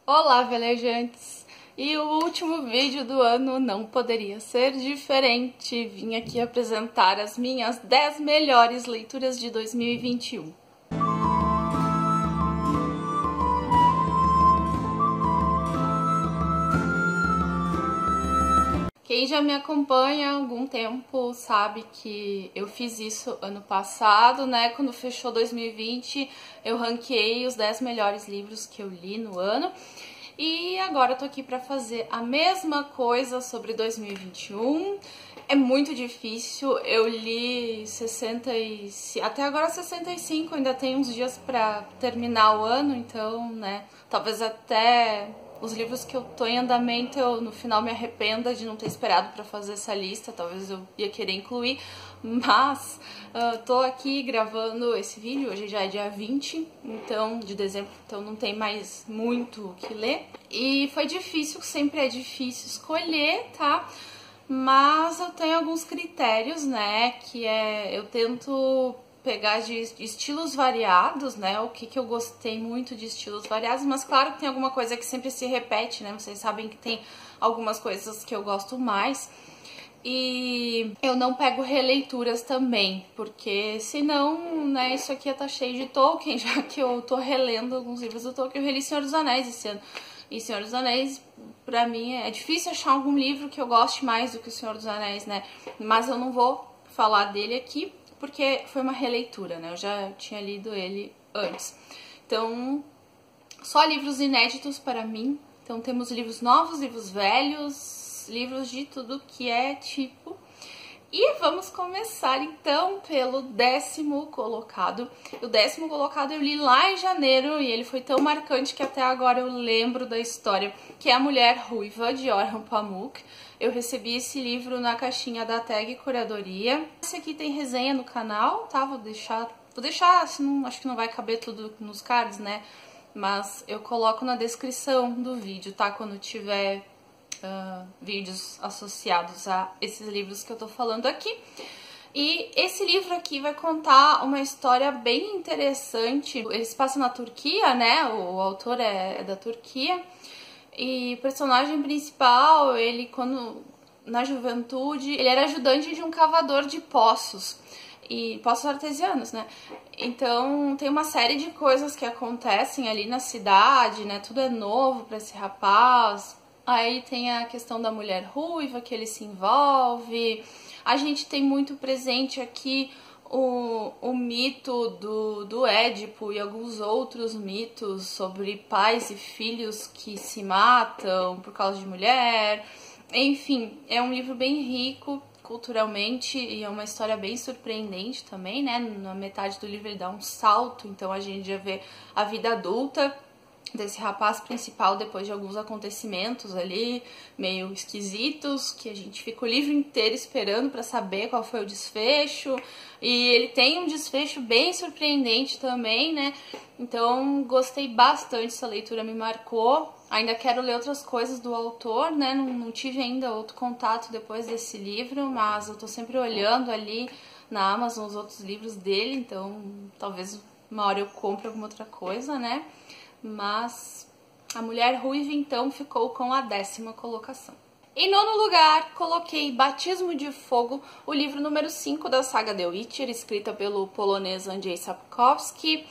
Olá, velejantes! E o último vídeo do ano não poderia ser diferente. Vim aqui apresentar as minhas 10 melhores leituras de 2021. Quem já me acompanha há algum tempo sabe que eu fiz isso ano passado, né? Quando fechou 2020, eu ranqueei os 10 melhores livros que eu li no ano. E agora eu tô aqui pra fazer a mesma coisa sobre 2021. É muito difícil, eu li 65, até agora 65, ainda tem uns dias pra terminar o ano, então, né, talvez até os livros que eu tô em andamento eu no final me arrependa de não ter esperado pra fazer essa lista, talvez eu ia querer incluir, mas tô aqui gravando esse vídeo, hoje já é dia 20 então, de dezembro, então não tem mais muito o que ler. E foi difícil, sempre é difícil escolher, tá? Mas eu tenho alguns critérios, né, que eu tento pegar de estilos variados, né, o que eu gostei muito de estilos variados, mas claro que tem alguma coisa que sempre se repete, né, vocês sabem que tem algumas coisas que eu gosto mais. E eu não pego releituras também, porque senão, né, isso aqui ia estar cheio de Tolkien, já que eu tô relendo alguns livros do Tolkien. Eu reli Senhor dos Anéis esse ano. E Senhor dos Anéis, pra mim, é difícil achar algum livro que eu goste mais do que o Senhor dos Anéis, né? Mas eu não vou falar dele aqui, porque foi uma releitura, né? Eu já tinha lido ele antes. Então, só livros inéditos para mim. Então temos livros novos, livros velhos, livros de tudo que é tipo. E vamos começar então pelo 10º colocado. O 10º colocado eu li lá em janeiro e ele foi tão marcante que até agora eu lembro da história, que é A Mulher Ruiva, de Orhan Pamuk. Eu recebi esse livro na caixinha da Tag Curadoria. Esse aqui tem resenha no canal, tá? Vou deixar, senão, acho que não vai caber tudo nos cards, né? Mas eu coloco na descrição do vídeo, tá? Quando tiver vídeos associados a esses livros que eu tô falando aqui. E esse livro aqui vai contar uma história bem interessante. Ele se passa na Turquia, né? O autor é da Turquia. E o personagem principal, ele na juventude, ele era ajudante de um cavador de poços. E poços artesianos, né? Então tem uma série de coisas que acontecem ali na cidade, né? Tudo é novo pra esse rapaz. Aí tem a questão da mulher ruiva, que ele se envolve. A gente tem muito presente aqui o mito do Édipo e alguns outros mitos sobre pais e filhos que se matam por causa de mulher. Enfim, é um livro bem rico culturalmente e é uma história bem surpreendente também, né? Na metade do livro ele dá um salto, então a gente já vê a vida adulta desse rapaz principal depois de alguns acontecimentos ali meio esquisitos, que a gente fica o livro inteiro esperando pra saber qual foi o desfecho, e ele tem um desfecho bem surpreendente também, né? Então gostei bastante, essa leitura me marcou. Ainda quero ler outras coisas do autor, né? Não tive ainda outro contato depois desse livro, mas eu tô sempre olhando ali na Amazon os outros livros dele, então talvez uma hora eu compre alguma outra coisa, né? Mas A Mulher Ruiva, então, ficou com a 10ª colocação. Em nono lugar, coloquei Batismo de Fogo, o livro número 5 da saga The Witcher, escrita pelo polonês Andrzej Sapkowski.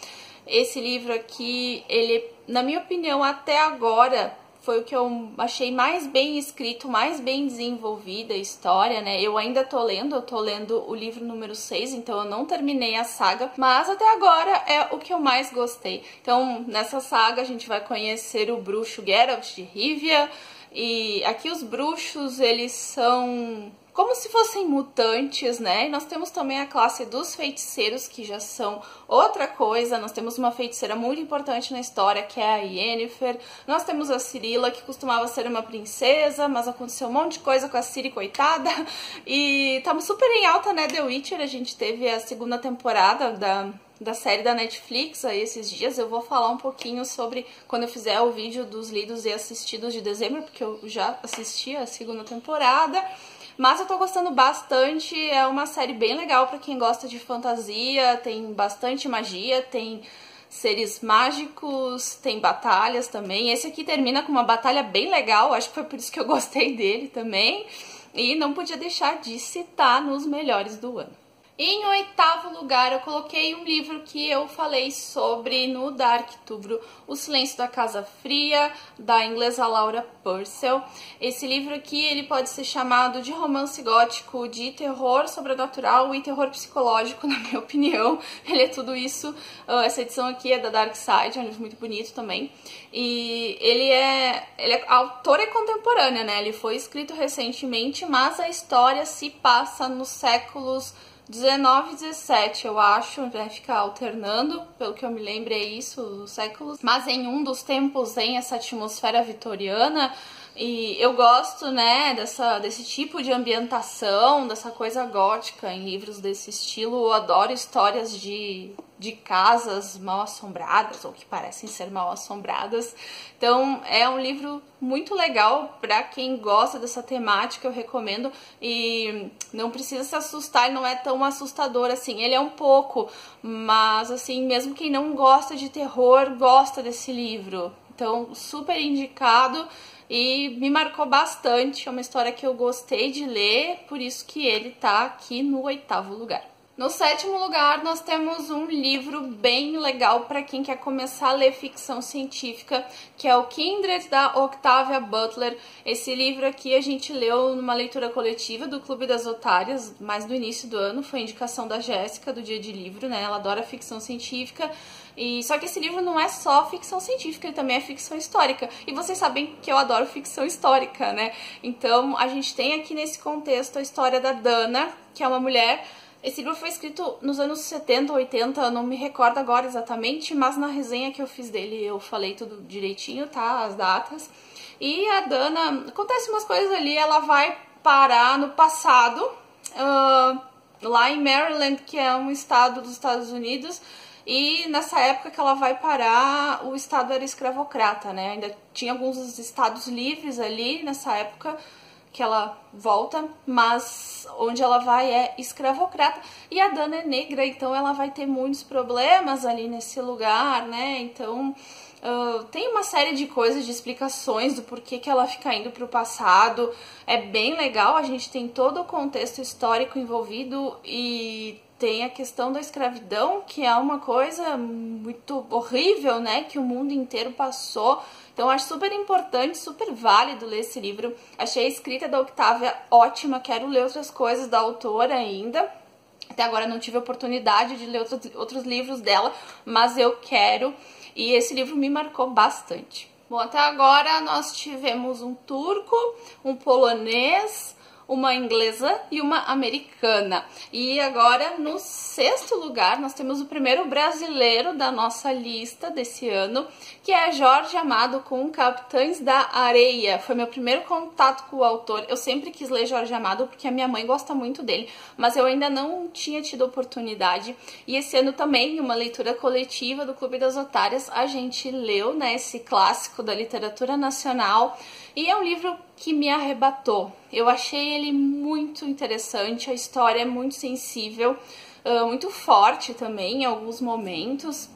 Esse livro aqui, ele, na minha opinião, até agora, foi o que eu achei mais bem escrito, mais bem desenvolvida a história, né? Eu ainda tô lendo, eu tô lendo o livro número 6, então eu não terminei a saga, mas até agora é o que eu mais gostei. Então, nessa saga a gente vai conhecer o bruxo Geralt de Rivia, e aqui os bruxos, eles são como se fossem mutantes, né? E nós temos também a classe dos feiticeiros, que já são outra coisa. Nós temos uma feiticeira muito importante na história, que é a Yennefer. Nós temos a Cirilla, que costumava ser uma princesa, mas aconteceu um monte de coisa com a Ciri, coitada. E estamos super em alta, né, The Witcher. A gente teve a 2ª temporada da série da Netflix aí esses dias. Eu vou falar um pouquinho sobre quando eu fizer o vídeo dos lidos e assistidos de dezembro, porque eu já assisti a 2ª temporada. Mas eu tô gostando bastante, é uma série bem legal pra quem gosta de fantasia, tem bastante magia, tem seres mágicos, tem batalhas também. Esse aqui termina com uma batalha bem legal, acho que foi por isso que eu gostei dele também. E não podia deixar de citar nos melhores do ano. E em oitavo lugar eu coloquei um livro que eu falei sobre no Darktubro, O Silêncio da Casa Fria, da inglesa Laura Purcell. Esse livro aqui ele pode ser chamado de romance gótico, de terror sobrenatural e terror psicológico, na minha opinião. Ele é tudo isso. Essa edição aqui é da Dark Side, é um livro muito bonito também. E a autora é contemporânea, né? Ele foi escrito recentemente, mas a história se passa nos séculos 19 e 17, eu acho, vai ficar alternando, pelo que eu me lembro é isso, os séculos. Mas em um dos tempos em essa atmosfera vitoriana, e eu gosto, né, desse tipo de ambientação, dessa coisa gótica em livros desse estilo. Eu adoro histórias de casas mal assombradas, ou que parecem ser mal assombradas. Então é um livro muito legal para quem gosta dessa temática, eu recomendo. E não precisa se assustar, ele não é tão assustador assim, ele é um pouco, mas assim, mesmo quem não gosta de terror, gosta desse livro. Então, super indicado e me marcou bastante, é uma história que eu gostei de ler, por isso que ele tá aqui no oitavo lugar. No sétimo lugar, nós temos um livro bem legal para quem quer começar a ler ficção científica, que é o Kindred, da Octavia Butler. Esse livro aqui a gente leu numa leitura coletiva do Clube das Otárias, mais no início do ano, foi indicação da Jéssica, do Dia de Livro, né? Ela adora ficção científica. E só que esse livro não é só ficção científica, ele também é ficção histórica. E vocês sabem que eu adoro ficção histórica, né? Então, a gente tem aqui nesse contexto a história da Dana, que é uma mulher. Esse livro foi escrito nos anos 70, 80, não me recordo agora exatamente, mas na resenha que eu fiz dele eu falei tudo direitinho, tá? As datas. E a Dana, acontece umas coisas ali, ela vai parar no passado, lá em Maryland, que é um estado dos Estados Unidos, e nessa época que ela vai parar, o estado era escravocrata, né? Ainda tinha alguns estados livres ali nessa época que ela volta, mas onde ela vai é escravocrata. E a Dana é negra, então ela vai ter muitos problemas ali nesse lugar, né? Então tem uma série de coisas, de explicações do porquê que ela fica indo pro passado. É bem legal, a gente tem todo o contexto histórico envolvido e tem a questão da escravidão, que é uma coisa muito horrível, né, que o mundo inteiro passou. Então acho super importante, super válido ler esse livro. Achei a escrita da Octavia ótima, quero ler outras coisas da autora ainda. Até agora não tive a oportunidade de ler outros livros dela, mas eu quero. E esse livro me marcou bastante. Bom, até agora nós tivemos um turco, um polonês, uma inglesa e uma americana. E agora, no sexto lugar, nós temos o primeiro brasileiro da nossa lista desse ano, que é Jorge Amado com Capitães da Areia. Foi meu primeiro contato com o autor. Eu sempre quis ler Jorge Amado porque a minha mãe gosta muito dele, mas eu ainda não tinha tido oportunidade. E esse ano também, em uma leitura coletiva do Clube das Otárias, a gente leu, né, esse clássico da literatura nacional. E é um livro que me arrebatou. Eu achei ele muito interessante, a história é muito sensível, muito forte também em alguns momentos.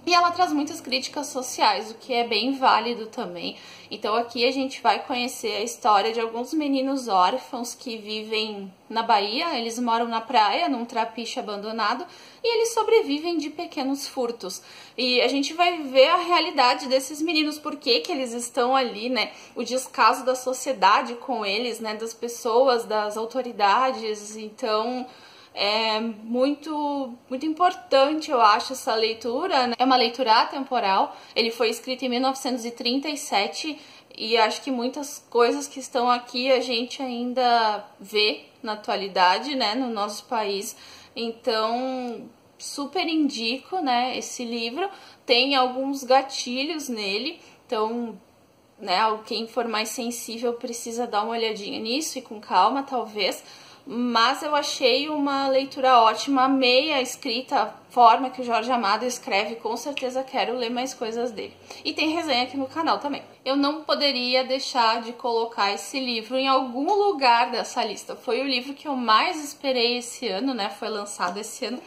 E ela traz muitas críticas sociais, o que é bem válido também. Então aqui a gente vai conhecer a história de alguns meninos órfãos que vivem na Bahia. Eles moram na praia, num trapiche abandonado, e eles sobrevivem de pequenos furtos. E a gente vai ver a realidade desses meninos, por que eles estão ali, né? O descaso da sociedade com eles, né? Das pessoas, das autoridades. Então é muito importante, eu acho, essa leitura, né? É uma leitura atemporal. Ele foi escrito em 1937 e acho que muitas coisas que estão aqui a gente ainda vê na atualidade, né, no nosso país. Então, super indico, né, esse livro. Tem alguns gatilhos nele, então, né, quem for mais sensível precisa dar uma olhadinha nisso e com calma, talvez. Mas eu achei uma leitura ótima, amei a escrita forma que o Jorge Amado escreve, com certeza quero ler mais coisas dele. E tem resenha aqui no canal também. Eu não poderia deixar de colocar esse livro em algum lugar dessa lista. Foi o livro que eu mais esperei esse ano, né? Foi lançado esse ano,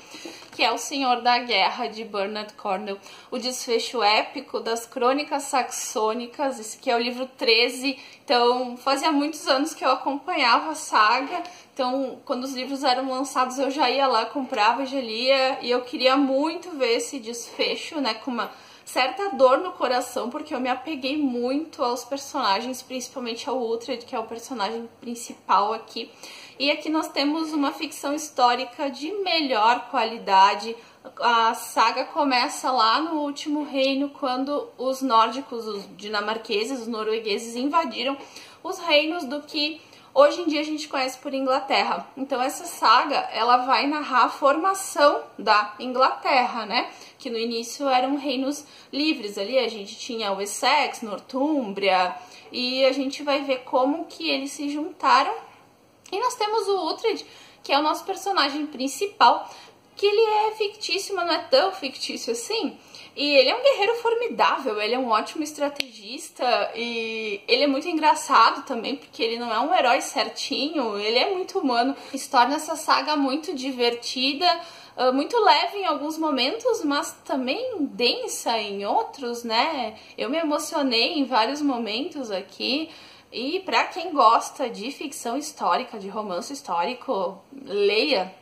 que é O Senhor da Guerra, de Bernard Cornwell. O desfecho épico das Crônicas Saxônicas, esse aqui é o livro 13. Então, fazia muitos anos que eu acompanhava a saga. Então, quando os livros eram lançados, eu já ia lá, comprava, já lia. E eu queria muito ver esse desfecho, né? Com uma certa dor no coração, porque eu me apeguei muito aos personagens, principalmente ao Uhtred, que é o personagem principal aqui. E aqui nós temos uma ficção histórica de melhor qualidade. A saga começa lá no Último Reino, quando os nórdicos, os dinamarqueses, os noruegueses invadiram os reinos do que hoje em dia a gente conhece por Inglaterra. Então essa saga, ela vai narrar a formação da Inglaterra, né? Que no início eram reinos livres ali, a gente tinha o Essex, Nortúmbria, e a gente vai ver como que eles se juntaram. E nós temos o Uhtred, que é o nosso personagem principal, que ele é fictício, mas não é tão fictício assim. E ele é um guerreiro formidável, ele é um ótimo estrategista e ele é muito engraçado também, porque ele não é um herói certinho, ele é muito humano. Isso torna essa saga muito divertida, muito leve em alguns momentos, mas também densa em outros, né? Eu me emocionei em vários momentos aqui. E pra quem gosta de ficção histórica, de romance histórico, leia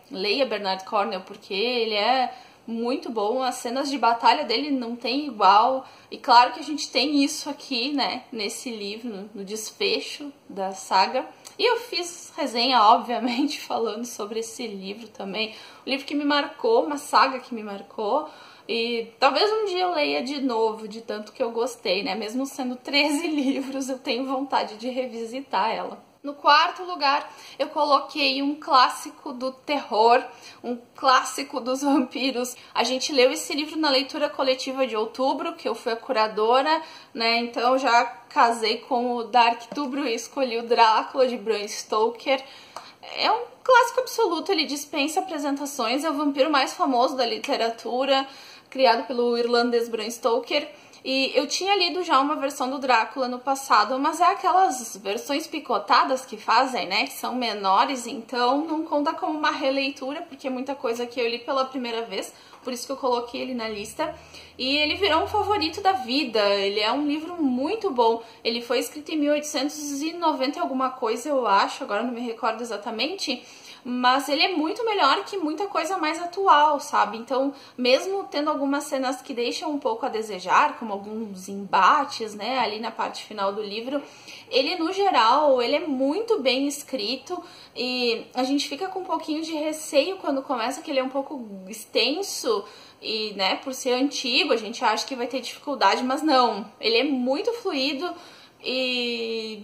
Bernard Cornwell, porque ele é muito bom, as cenas de batalha dele não tem igual, e claro que a gente tem isso aqui, né, nesse livro, no desfecho da saga. E eu fiz resenha, obviamente, falando sobre esse livro também, um livro que me marcou, uma saga que me marcou, e talvez um dia eu leia de novo, de tanto que eu gostei, né, mesmo sendo 13 livros, eu tenho vontade de revisitar ela. No quarto lugar, eu coloquei um clássico do terror, um clássico dos vampiros. A gente leu esse livro na leitura coletiva de outubro, que eu fui a curadora, né? Então já casei com o Darktubro e escolhi o Drácula, de Bram Stoker. É um clássico absoluto, ele dispensa apresentações, é o vampiro mais famoso da literatura, criado pelo irlandês Bram Stoker. E eu tinha lido já uma versão do Drácula no passado, mas é aquelas versões picotadas que fazem, né, que são menores, então não conta como uma releitura, porque é muita coisa que eu li pela primeira vez, por isso que eu coloquei ele na lista. E ele virou um favorito da vida, ele é um livro muito bom, ele foi escrito em 1890 e alguma coisa, eu acho, agora não me recordo exatamente, mas ele é muito melhor que muita coisa mais atual, sabe? Então, mesmo tendo algumas cenas que deixam um pouco a desejar, como alguns embates, né, ali na parte final do livro, ele, no geral, ele é muito bem escrito e a gente fica com um pouquinho de receio quando começa, que ele é um pouco extenso e, né, por ser antigo, a gente acha que vai ter dificuldade, mas não, ele é muito fluido e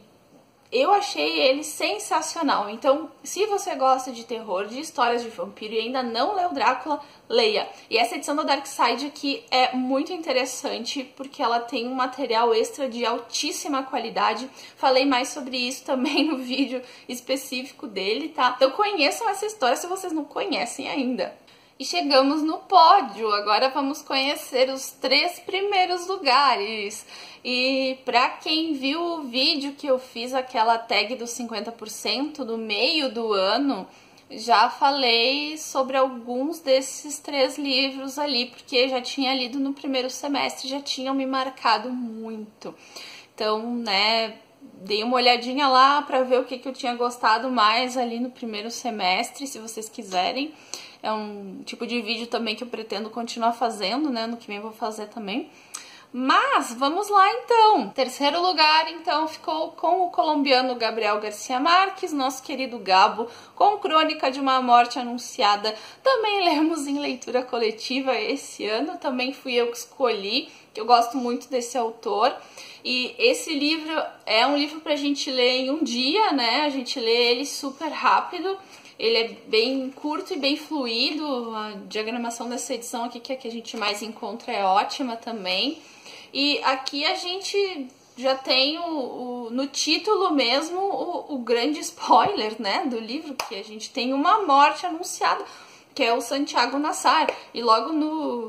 eu achei ele sensacional. Então, se você gosta de terror, de histórias de vampiro e ainda não leu Drácula, leia. E essa edição da Darkside aqui é muito interessante porque ela tem um material extra de altíssima qualidade. Falei mais sobre isso também no vídeo específico dele, tá? Então conheçam essa história se vocês não conhecem ainda. E chegamos no pódio, agora vamos conhecer os 3 primeiros lugares. E pra quem viu o vídeo que eu fiz aquela tag dos 50% no meio do ano, já falei sobre alguns desses 3 livros ali, porque já tinha lido no primeiro semestre, já tinham me marcado muito. Então, né, dei uma olhadinha lá pra ver o que eu tinha gostado mais ali no primeiro semestre, se vocês quiserem. É um tipo de vídeo também que eu pretendo continuar fazendo, né? No que vem eu vou fazer também. Mas, vamos lá então. Terceiro lugar, então, ficou com o colombiano Gabriel Garcia Marques, nosso querido Gabo, com Crônica de uma Morte Anunciada. Também lemos em leitura coletiva esse ano, também fui eu que escolhi, que eu gosto muito desse autor. E esse livro é um livro pra gente ler em um dia, né? A gente lê ele super rápido. Ele é bem curto e bem fluido, a diagramação dessa edição aqui, que é a que a gente mais encontra, é ótima também. E aqui a gente já tem no título mesmo o grande spoiler, né, do livro, que a gente tem uma morte anunciada. que é o Santiago Nassar. E logo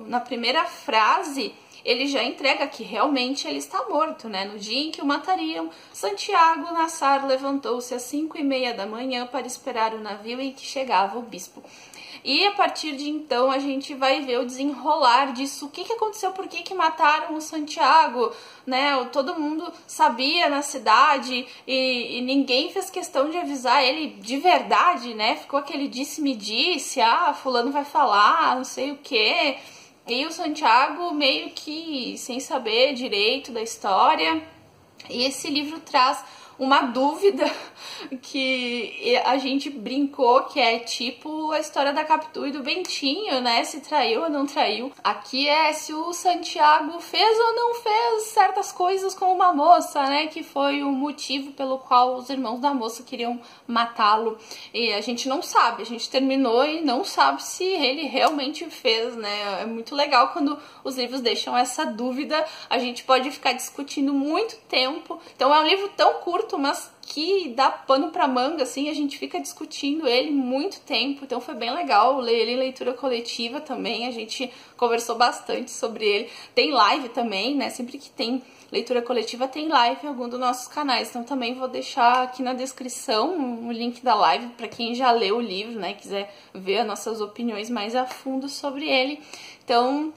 na primeira frase, ele já entrega que realmente ele está morto, né? No dia em que o matariam, Santiago Nassar levantou-se às 5h30 da manhã para esperar o navio em que chegava o bispo. E a partir de então a gente vai ver o desenrolar disso, o que aconteceu, por que mataram o Santiago, né? Todo mundo sabia na cidade e ninguém fez questão de avisar ele de verdade, né? Ficou aquele disse-me-disse, fulano vai falar, não sei o quê. E o Santiago meio que sem saber direito da história. E esse livro traz uma dúvida que a gente brincou, que é tipo a história da Capitu e do Bentinho, né? Se traiu ou não traiu. Aqui é se o Santiago fez ou não fez certas coisas com uma moça, né? Que foi o motivo pelo qual os irmãos da moça queriam matá-lo. E a gente não sabe, a gente terminou e não sabe se ele realmente fez, né? É muito legal quando os livros deixam essa dúvida. A gente pode ficar discutindo muito tempo. Então é um livro tão curto, mas que dá pano pra manga, assim, a gente fica discutindo ele muito tempo, então foi bem legal ler ele em leitura coletiva também, a gente conversou bastante sobre ele. Tem live também, né, sempre que tem leitura coletiva tem live em algum dos nossos canais, então também vou deixar aqui na descrição o link da live para quem já leu o livro, né, quiser ver as nossas opiniões mais a fundo sobre ele. Então,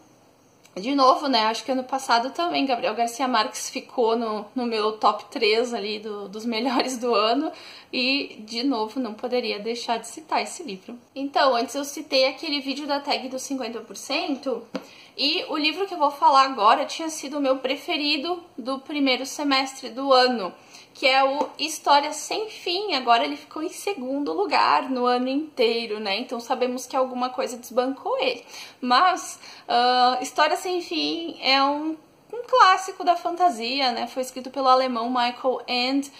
de novo, né, acho que ano passado também Gabriel Garcia Marques ficou no meu top 3 ali dos melhores do ano e, de novo, não poderia deixar de citar esse livro. Então, antes eu citei aquele vídeo da tag dos 50% e o livro que eu vou falar agora tinha sido o meu preferido do primeiro semestre do ano, que é o História Sem Fim. Agora ele ficou em segundo lugar no ano inteiro, né? Então sabemos que alguma coisa desbancou ele. Mas História Sem Fim é um clássico da fantasia, né? Foi escrito pelo alemão Michael Ende.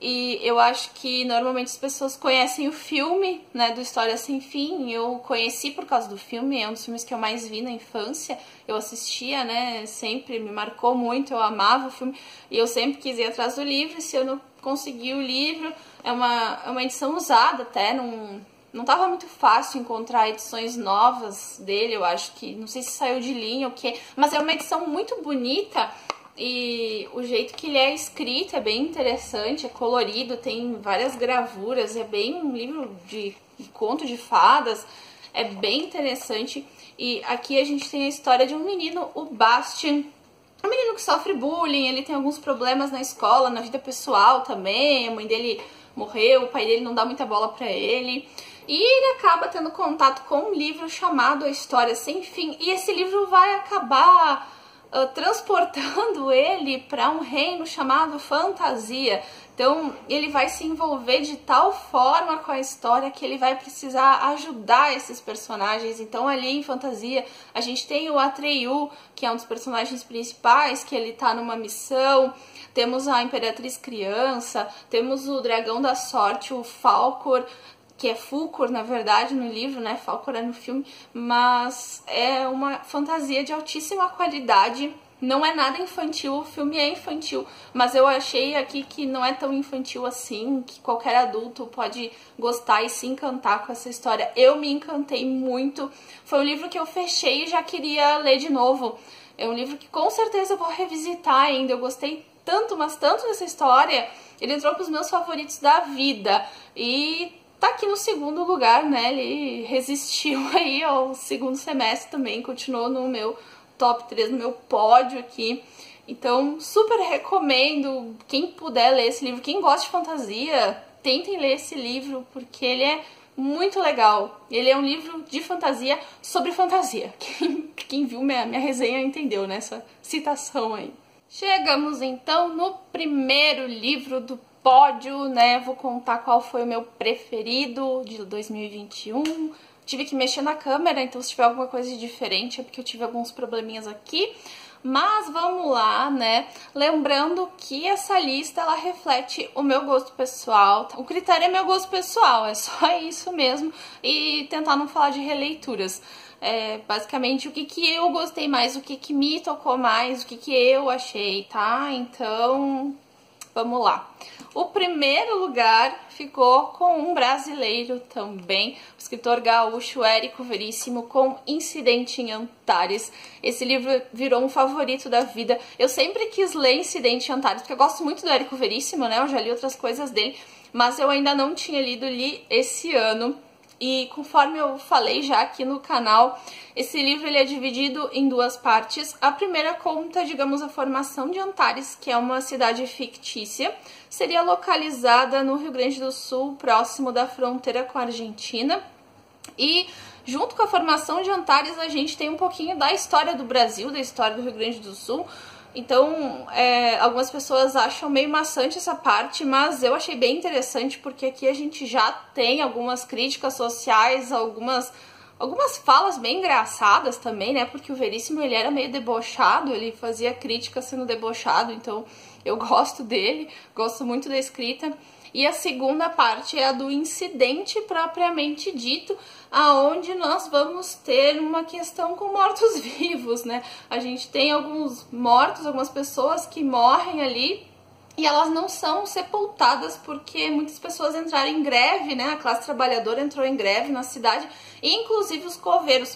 E eu acho que normalmente as pessoas conhecem o filme, né, do História Sem Fim. Eu conheci por causa do filme, é um dos filmes que eu mais vi na infância. Eu assistia, né, sempre me marcou muito, eu amava o filme. E eu sempre quis ir atrás do livro, e se eu não conseguir o livro, é uma edição usada até, não tava muito fácil encontrar edições novas dele, eu acho que, não sei se saiu de linha ou o quê, mas é uma edição muito bonita. E o jeito que ele é escrito é bem interessante, é colorido, tem várias gravuras, é bem um livro de conto de fadas, é bem interessante. E aqui a gente tem a história de um menino, o Bastian, um menino que sofre bullying, ele tem alguns problemas na escola, na vida pessoal também, a mãe dele morreu, o pai dele não dá muita bola pra ele. E ele acaba tendo contato com um livro chamado A História Sem Fim, e esse livro vai acabar transportando ele para um reino chamado fantasia. Então ele vai se envolver de tal forma com a história que ele vai precisar ajudar esses personagens. Então ali em fantasia a gente tem o Atreyu, que é um dos personagens principais, que ele tá numa missão. Temos a Imperatriz Criança, temos o Dragão da Sorte, o Falcor, que é Fulcor, na verdade, no livro, né? Falcor é no filme, mas é uma fantasia de altíssima qualidade. Não é nada infantil, o filme é infantil, mas eu achei aqui que não é tão infantil assim, que qualquer adulto pode gostar e se encantar com essa história. Eu me encantei muito. Foi um livro que eu fechei e já queria ler de novo. É um livro que com certeza eu vou revisitar ainda. Eu gostei tanto, mas tanto dessa história. Ele entrou para os meus favoritos da vida e tá aqui no segundo lugar, né? Ele resistiu aí ao segundo semestre também, continuou no meu top 3, no meu pódio aqui. Então, super recomendo, quem puder ler esse livro, quem gosta de fantasia, tentem ler esse livro, porque ele é muito legal. Ele é um livro de fantasia sobre fantasia. Quem viu minha resenha entendeu, né? Essa citação aí. Chegamos então no primeiro livro do pódio, né? Vou contar qual foi o meu preferido de 2021. Tive que mexer na câmera, então se tiver alguma coisa diferente é porque eu tive alguns probleminhas aqui. Mas vamos lá, né? Lembrando que essa lista, ela reflete o meu gosto pessoal. O critério é meu gosto pessoal, é só isso mesmo. E tentar não falar de releituras. É, basicamente, o que eu gostei mais, o que me tocou mais, o que eu achei, tá? Então, vamos lá. O primeiro lugar ficou com um brasileiro também, o escritor gaúcho Érico Veríssimo, com Incidente em Antares. Esse livro virou um favorito da vida. Eu sempre quis ler Incidente em Antares, porque eu gosto muito do Érico Veríssimo, né? Eu já li outras coisas dele, mas eu ainda não tinha lido, li esse ano. E conforme eu falei já aqui no canal, esse livro ele é dividido em duas partes. A primeira conta, digamos, a formação de Antares, que é uma cidade fictícia. Seria localizada no Rio Grande do Sul, próximo da fronteira com a Argentina. E junto com a formação de Antares, a gente tem um pouquinho da história do Brasil, da história do Rio Grande do Sul. Então, algumas pessoas acham meio maçante essa parte, mas eu achei bem interessante porque aqui a gente já tem algumas críticas sociais, algumas falas bem engraçadas também, né? Porque o Veríssimo, ele era meio debochado, ele fazia crítica sendo debochado, então eu gosto dele, gosto muito da escrita. E a segunda parte é a do incidente propriamente dito, aonde nós vamos ter uma questão com mortos-vivos, né? A gente tem alguns mortos, algumas pessoas que morrem ali e elas não são sepultadas porque muitas pessoas entraram em greve, né? A classe trabalhadora entrou em greve na cidade, inclusive os coveiros.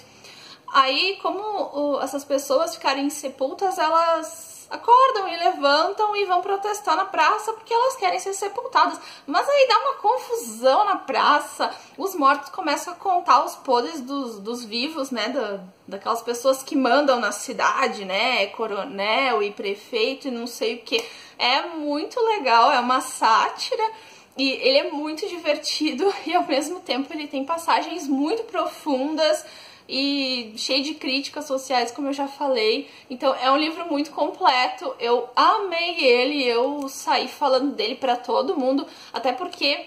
Aí, como essas pessoas ficarem insepultas, elas acordam e levantam e vão protestar na praça porque elas querem ser sepultadas. Mas aí dá uma confusão na praça, os mortos começam a contar os podres dos vivos, né, daquelas pessoas que mandam na cidade, né, coronel e prefeito e não sei o que. É muito legal, é uma sátira. E ele é muito divertido e ao mesmo tempo ele tem passagens muito profundas e cheio de críticas sociais, como eu já falei. Então é um livro muito completo, eu amei ele, eu saí falando dele pra todo mundo, até porque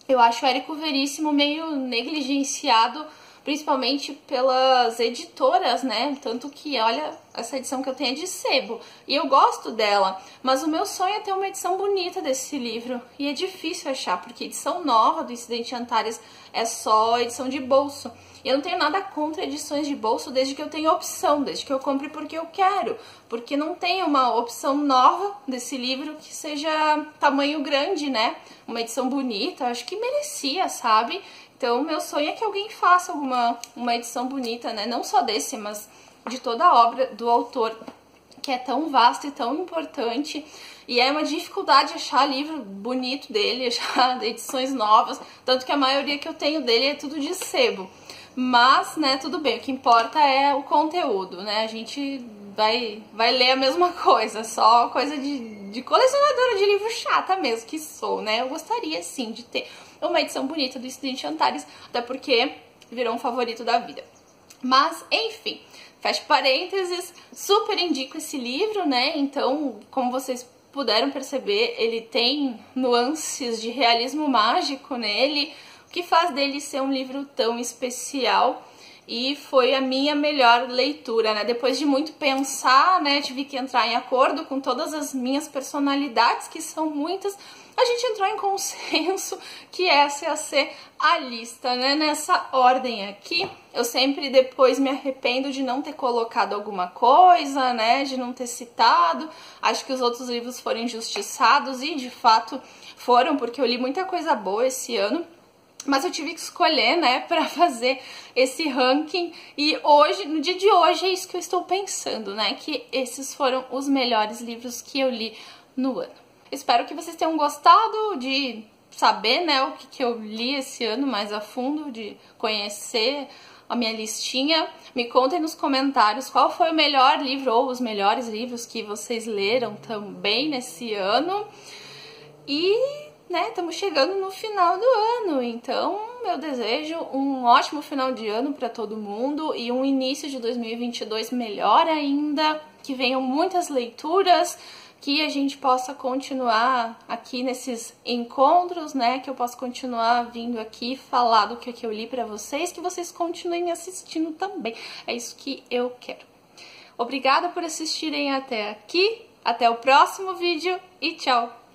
eu acho o Érico Veríssimo meio negligenciado, principalmente pelas editoras, né? Tanto que, olha, essa edição que eu tenho é de sebo. E eu gosto dela, mas o meu sonho é ter uma edição bonita desse livro. E é difícil achar, porque a edição nova do Incidente em Antares é só edição de bolso. E eu não tenho nada contra edições de bolso desde que eu tenha opção, desde que eu compre porque eu quero. Porque não tem uma opção nova desse livro que seja tamanho grande, né? Uma edição bonita, acho que merecia, sabe? Então, meu sonho é que alguém faça uma edição bonita, né? Não só desse, mas de toda a obra do autor, que é tão vasta e tão importante. E é uma dificuldade achar livro bonito dele, achar edições novas. Tanto que a maioria que eu tenho dele é tudo de sebo. Mas, né, tudo bem. O que importa é o conteúdo, né? A gente vai ler a mesma coisa, só coisa de colecionadora de livro chata mesmo que sou, né? Eu gostaria, sim, de ter uma edição bonita do Incidente em Antares, até porque virou um favorito da vida. Mas, enfim, fecha parênteses, super indico esse livro, né? Então, como vocês puderam perceber, ele tem nuances de realismo mágico nele, o que faz dele ser um livro tão especial. E foi a minha melhor leitura, né? Depois de muito pensar, né? Tive que entrar em acordo com todas as minhas personalidades, que são muitas. A gente entrou em consenso que essa ia ser a lista, né? Nessa ordem aqui. Eu sempre depois me arrependo de não ter colocado alguma coisa, né? De não ter citado. Acho que os outros livros foram injustiçados e, de fato, foram, porque eu li muita coisa boa esse ano. Mas eu tive que escolher, né, para fazer esse ranking. E hoje, no dia de hoje, é isso que eu estou pensando, né? Que esses foram os melhores livros que eu li no ano. Espero que vocês tenham gostado de saber, né, o que eu li esse ano mais a fundo, de conhecer a minha listinha. Me contem nos comentários qual foi o melhor livro ou os melhores livros que vocês leram também nesse ano. E, né, estamos chegando no final do ano, então eu desejo um ótimo final de ano para todo mundo e um início de 2022 melhor ainda, que venham muitas leituras, que a gente possa continuar aqui nesses encontros, né, que eu possa continuar vindo aqui falar do que eu li para vocês, que vocês continuem me assistindo também, é isso que eu quero. Obrigada por assistirem até aqui, até o próximo vídeo e tchau!